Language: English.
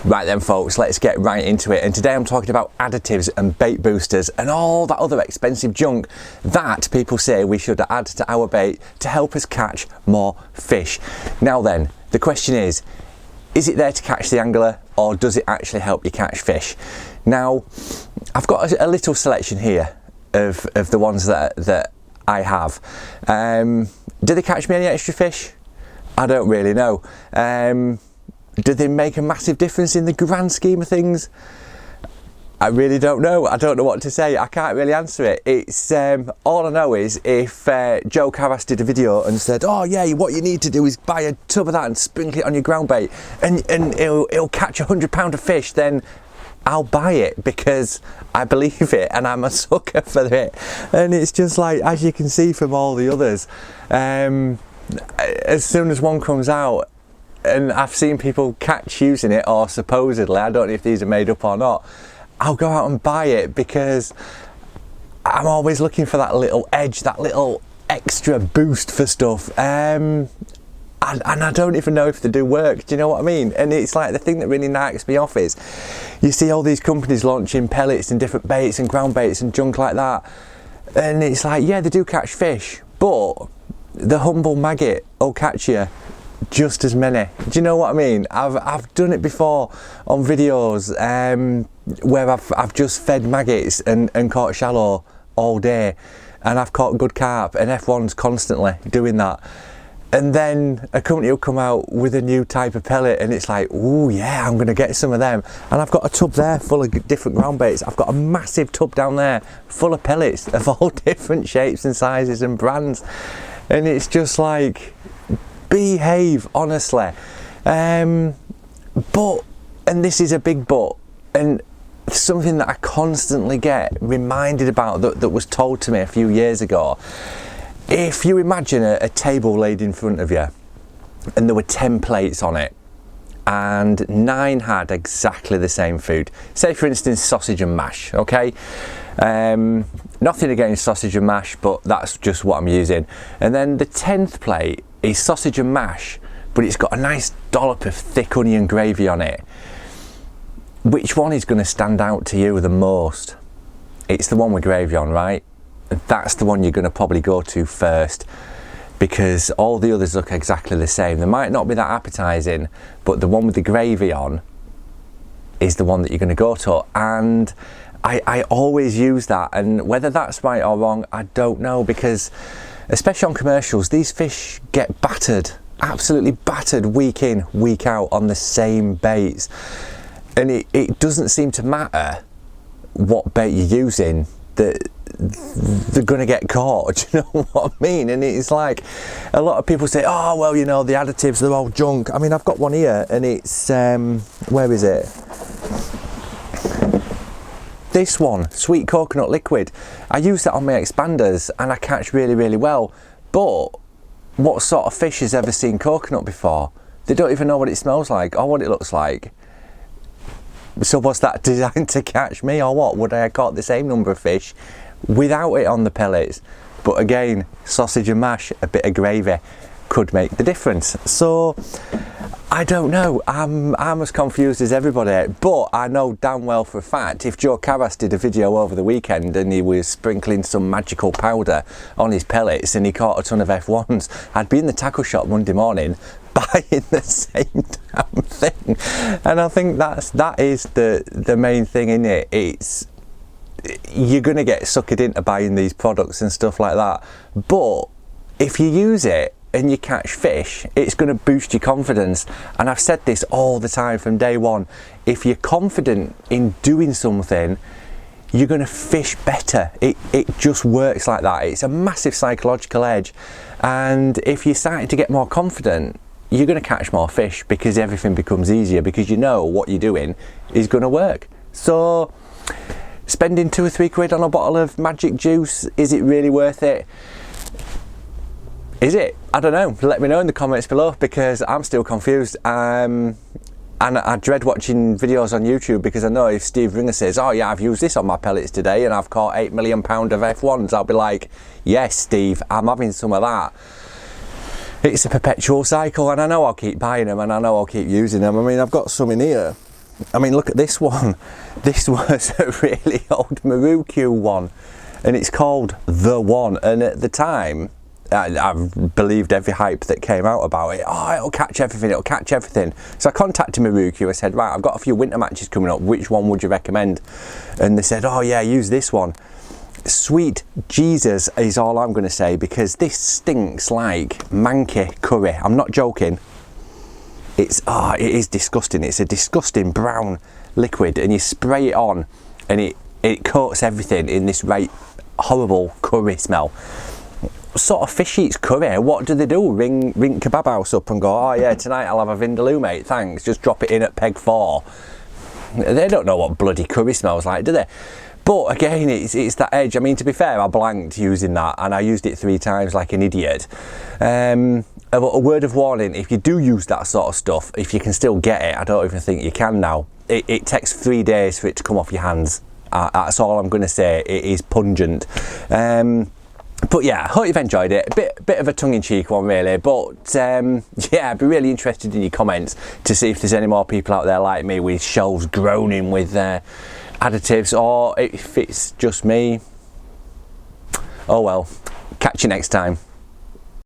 Right then folks, let's get right into it, and today I'm talking about additives and bait boosters and all that other expensive junk that people say we should add to our bait to help us catch more fish. Now then, the question is it there to catch the angler, or does it actually help you catch fish? Now, I've got a little selection here of the ones that I have. Do they catch me any extra fish? I don't really know. Do they make a massive difference in the grand scheme of things? I really don't know. I don't know what to say. I can't really answer it. It's all I know is if Joe Carras did a video and said, oh yeah, what you need to do is buy a tub of that and sprinkle it on your ground bait and it'll catch 100 pounds of fish, then I'll buy it because I believe it and I'm a sucker for it. And it's just like, as you can see from all the others, as soon as one comes out, and I've seen people catch using it, or supposedly, I don't know if these are made up or not, I'll go out and buy it because I'm always looking for that little edge, that little extra boost for stuff. And I don't even know if they do work, do you know what I mean? And it's like the thing that really knocks me off is you see all these companies launching pellets and different baits and ground baits and junk like that, and it's like, yeah, they do catch fish, but the humble maggot will catch you just as many. Do you know what I mean? I've done it before on videos where I've just fed maggots and caught shallow all day, and I've caught good carp, and F1's constantly doing that. And then a company will come out with a new type of pellet and it's like, oh yeah, I'm gonna get some of them. And I've got a tub there full of different ground baits. I've got a massive tub down there full of pellets of all different shapes and sizes and brands. And it's just like, behave, honestly. But, and this is a big but, and something that I constantly get reminded about that was told to me a few years ago. If you imagine a table laid in front of you and there were 10 plates on it and 9 had exactly the same food, say for instance sausage and mash, okay? Nothing against sausage and mash, but that's just what I'm using. And then the 10th plate is sausage and mash, but it's got a nice dollop of thick onion gravy on it. Which one is going to stand out to you the most? It's the one with gravy on, right? That's the one you're going to probably go to first, because all the others look exactly the same. They might not be that appetizing, but the one with the gravy on is the one that you're going to go to. And I always use that, and whether that's right or wrong, I don't know, because especially on commercials, these fish get battered, absolutely battered week in, week out on the same baits. And it doesn't seem to matter what bait you're using, that they're going to get caught, do you know what I mean? And it's like, a lot of people say, oh well, you know, the additives, they're all junk. I mean, I've got one here and it's, where is it? This one, sweet coconut liquid. I use that on my expanders and I catch really, really well. But what sort of fish has ever seen coconut before? They don't even know what it smells like or what it looks like. So was that designed to catch me or what? Would I have caught the same number of fish without it on the pellets? But again, sausage and mash, a bit of gravy could make the difference. So I don't know, I'm as confused as everybody, but I know damn well for a fact if Joe Carras did a video over the weekend and he was sprinkling some magical powder on his pellets and he caught a ton of F1s, I'd be in the tackle shop Monday morning buying the same damn thing. And I think that is the main thing in it. It's, you're gonna get suckered into buying these products and stuff like that, but if you use it and you catch fish, it's going to boost your confidence. And I've said this all the time from day one, if you're confident in doing something, you're going to fish better. It just works like that. It's a massive psychological edge, and if you're starting to get more confident, you're going to catch more fish because everything becomes easier, because you know what you're doing is going to work. So spending 2 or 3 quid on a bottle of magic juice, is it really worth it? Is it? I don't know. Let me know in the comments below, because I'm still confused. And I dread watching videos on YouTube, because I know if Steve Ringer says, oh yeah, I've used this on my pellets today and I've caught 8 million pounds of F1s, I'll be like, yes Steve, I'm having some of that. It's a perpetual cycle, and I know I'll keep buying them and I know I'll keep using them. I mean, I've got some in here I mean, look at this one. This was a really old Maruku one, and it's called The One. And at the time, I believed every hype that came out about it. Oh, it'll catch everything, it'll catch everything. So I contacted Maruku. I said, right, I've got a few winter matches coming up. Which one would you recommend? And they said, oh yeah, use this one. Sweet Jesus is all I'm going to say, because this stinks like manky curry. I'm not joking. It is disgusting. It's a disgusting brown liquid, and you spray it on and it coats everything in this right horrible curry smell. What sort of fish eats curry? What do they do? Ring kebab house up and go, oh yeah, tonight I'll have a vindaloo, mate, thanks, just drop it in at peg 4. They don't know what bloody curry smells like, do they? But again, it's that edge. I mean, to be fair, I blanked using that, and I used it 3 times like an idiot. A word of warning, if you do use that sort of stuff, if you can still get it, I don't even think you can now, it takes 3 days for it to come off your hands. That's all I'm going to say. It is pungent. But yeah, I hope you've enjoyed it. A bit of a tongue-in-cheek one really, but yeah, I'd be really interested in your comments to see if there's any more people out there like me with shelves groaning with additives, or if it's just me. Oh well, catch you next time.